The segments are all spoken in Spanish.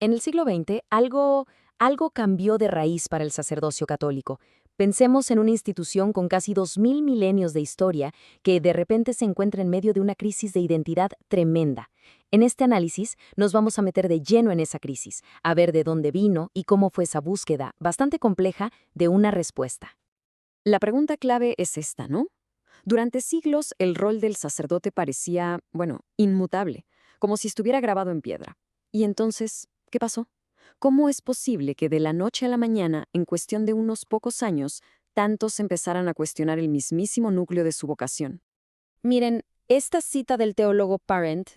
En el siglo XX, algo cambió de raíz para el sacerdocio católico. Pensemos en una institución con casi 2000 milenios de historia que de repente se encuentra en medio de una crisis de identidad tremenda. En este análisis nos vamos a meter de lleno en esa crisis, a ver de dónde vino y cómo fue esa búsqueda, bastante compleja, de una respuesta. La pregunta clave es esta, ¿no? Durante siglos el rol del sacerdote parecía, bueno, inmutable, como si estuviera grabado en piedra. Y entonces, ¿qué pasó? ¿Cómo es posible que de la noche a la mañana, en cuestión de unos pocos años, tantos empezaran a cuestionar el mismísimo núcleo de su vocación? Miren, esta cita del teólogo Parent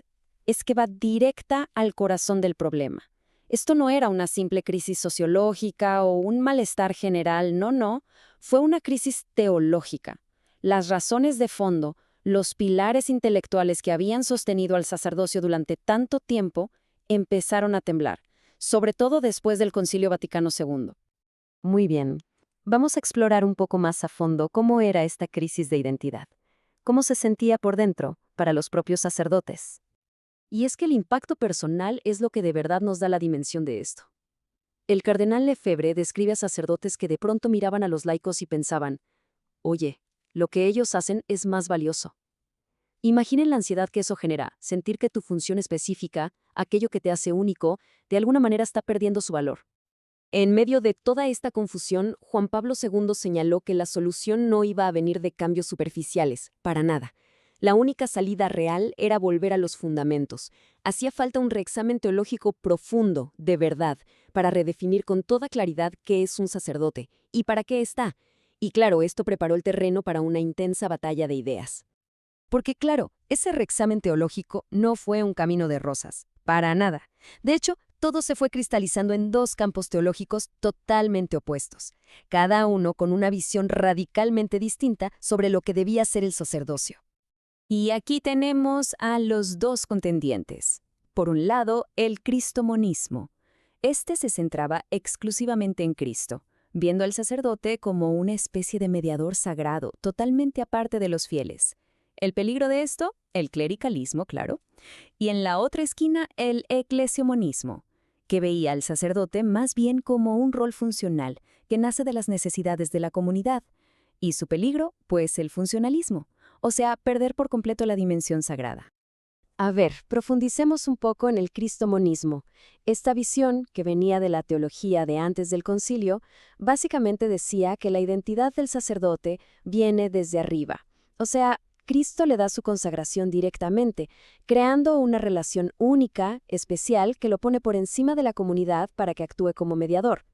es que va directa al corazón del problema. Esto no era una simple crisis sociológica o un malestar general, no, fue una crisis teológica. Las razones de fondo, los pilares intelectuales que habían sostenido al sacerdocio durante tanto tiempo, empezaron a temblar, sobre todo después del Concilio Vaticano II. Muy bien. Vamos a explorar un poco más a fondo cómo era esta crisis de identidad. ¿Cómo se sentía por dentro para los propios sacerdotes? Y es que el impacto personal es lo que de verdad nos da la dimensión de esto. El cardenal Lefebvre describe a sacerdotes que de pronto miraban a los laicos y pensaban, oye, lo que ellos hacen es más valioso. Imaginen la ansiedad que eso genera, sentir que tu función específica, aquello que te hace único, de alguna manera está perdiendo su valor. En medio de toda esta confusión, Juan Pablo II señaló que la solución no iba a venir de cambios superficiales, para nada. La única salida real era volver a los fundamentos. Hacía falta un reexamen teológico profundo, de verdad, para redefinir con toda claridad qué es un sacerdote y para qué está. Y claro, esto preparó el terreno para una intensa batalla de ideas. Porque claro, ese reexamen teológico no fue un camino de rosas, para nada. De hecho, todo se fue cristalizando en dos campos teológicos totalmente opuestos, cada uno con una visión radicalmente distinta sobre lo que debía ser el sacerdocio. Y aquí tenemos a los dos contendientes. Por un lado, el cristomonismo. Este se centraba exclusivamente en Cristo, viendo al sacerdote como una especie de mediador sagrado, totalmente aparte de los fieles. El peligro de esto, el clericalismo, claro. Y en la otra esquina, el eclesiomonismo, que veía al sacerdote más bien como un rol funcional, que nace de las necesidades de la comunidad. Y su peligro, pues el funcionalismo, o sea, perder por completo la dimensión sagrada. A ver, profundicemos un poco en el cristomonismo. Esta visión, que venía de la teología de antes del concilio, básicamente decía que la identidad del sacerdote viene desde arriba. O sea, Cristo le da su consagración directamente, creando una relación única, especial, que lo pone por encima de la comunidad para que actúe como mediador.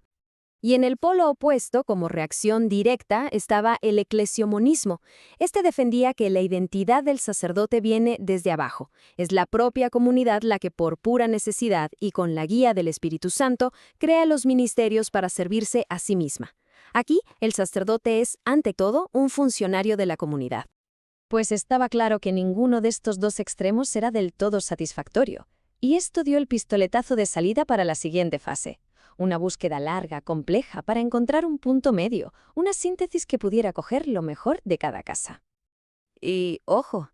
Y en el polo opuesto, como reacción directa, estaba el eclesiomonismo. Este defendía que la identidad del sacerdote viene desde abajo. Es la propia comunidad la que por pura necesidad y con la guía del Espíritu Santo crea los ministerios para servirse a sí misma. Aquí, el sacerdote es, ante todo, un funcionario de la comunidad. Pues estaba claro que ninguno de estos dos extremos era del todo satisfactorio. Y esto dio el pistoletazo de salida para la siguiente fase. Una búsqueda larga, compleja, para encontrar un punto medio, una síntesis que pudiera coger lo mejor de cada casa. Y, ojo,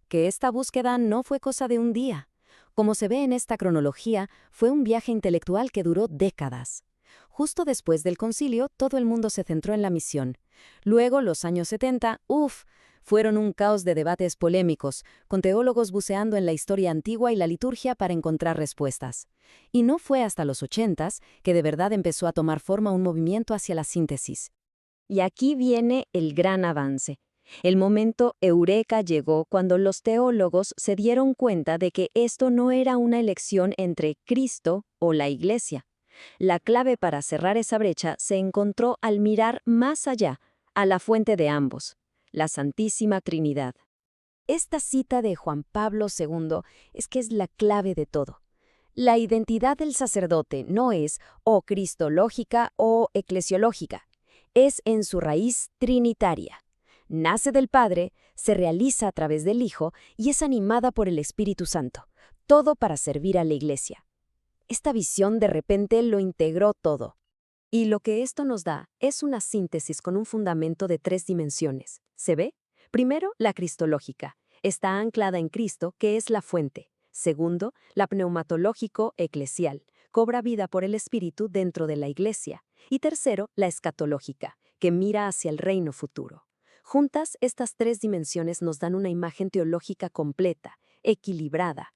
que esta búsqueda no fue cosa de un día. Como se ve en esta cronología, fue un viaje intelectual que duró décadas. Justo después del concilio, todo el mundo se centró en la misión. Luego, los años 70, fueron un caos de debates polémicos, con teólogos buceando en la historia antigua y la liturgia para encontrar respuestas. Y no fue hasta los 80 que de verdad empezó a tomar forma un movimiento hacia la síntesis. Y aquí viene el gran avance. El momento eureka llegó cuando los teólogos se dieron cuenta de que esto no era una elección entre Cristo o la Iglesia. La clave para cerrar esa brecha se encontró al mirar más allá, a la fuente de ambos, la Santísima Trinidad. Esta cita de Juan Pablo II es que es la clave de todo. La identidad del sacerdote no es o cristológica o eclesiológica, es en su raíz trinitaria. Nace del Padre, se realiza a través del Hijo y es animada por el Espíritu Santo, todo para servir a la Iglesia. Esta visión de repente lo integró todo. Y lo que esto nos da es una síntesis con un fundamento de 3 dimensiones. ¿Se ve? Primero, la cristológica. Está anclada en Cristo, que es la fuente. Segundo, la pneumatológico-eclesial, cobra vida por el Espíritu dentro de la Iglesia. Y tercero, la escatológica, que mira hacia el reino futuro. Juntas, estas tres dimensiones nos dan una imagen teológica completa, equilibrada.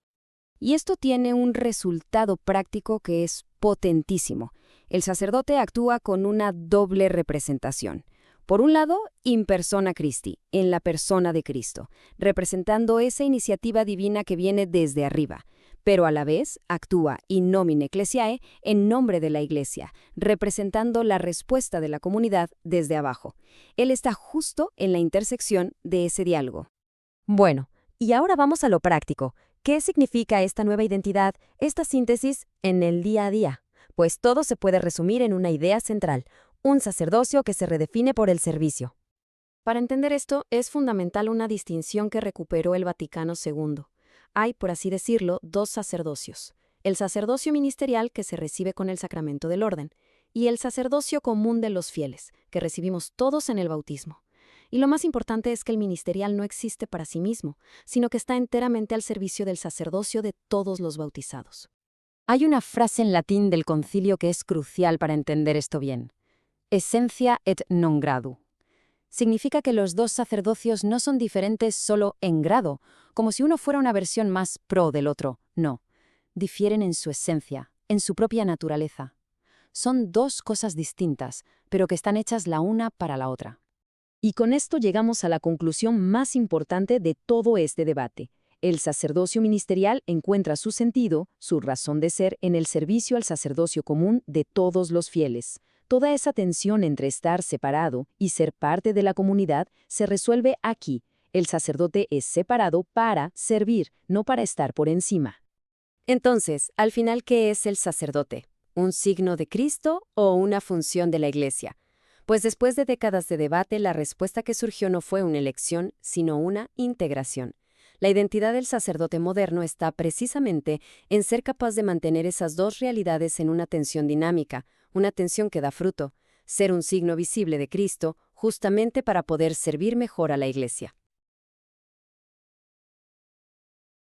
Y esto tiene un resultado práctico que es potentísimo. El sacerdote actúa con una doble representación. Por un lado, in persona Christi, en la persona de Cristo, representando esa iniciativa divina que viene desde arriba, pero a la vez actúa in nomine ecclesiae, en nombre de la Iglesia, representando la respuesta de la comunidad desde abajo. Él está justo en la intersección de ese diálogo. Bueno, y ahora vamos a lo práctico. ¿Qué significa esta nueva identidad, esta síntesis, en el día a día? Pues todo se puede resumir en una idea central: un sacerdocio que se redefine por el servicio. Para entender esto, es fundamental una distinción que recuperó el Vaticano II. Hay, por así decirlo, dos sacerdocios: el sacerdocio ministerial, que se recibe con el sacramento del orden, y el sacerdocio común de los fieles, que recibimos todos en el bautismo. Y lo más importante es que el ministerial no existe para sí mismo, sino que está enteramente al servicio del sacerdocio de todos los bautizados. Hay una frase en latín del concilio que es crucial para entender esto bien: essentia et non gradu. Significa que los dos sacerdocios no son diferentes solo en grado, como si uno fuera una versión más pro del otro. No, difieren en su esencia, en su propia naturaleza. Son dos cosas distintas, pero que están hechas la una para la otra. Y con esto llegamos a la conclusión más importante de todo este debate. El sacerdocio ministerial encuentra su sentido, su razón de ser, en el servicio al sacerdocio común de todos los fieles. Toda esa tensión entre estar separado y ser parte de la comunidad se resuelve aquí. El sacerdote es separado para servir, no para estar por encima. Entonces, al final, ¿qué es el sacerdote? ¿Un signo de Cristo o una función de la Iglesia? Pues después de décadas de debate, la respuesta que surgió no fue una elección, sino una integración. La identidad del sacerdote moderno está precisamente en ser capaz de mantener esas dos realidades en una tensión dinámica, una tensión que da fruto, ser un signo visible de Cristo, justamente para poder servir mejor a la Iglesia.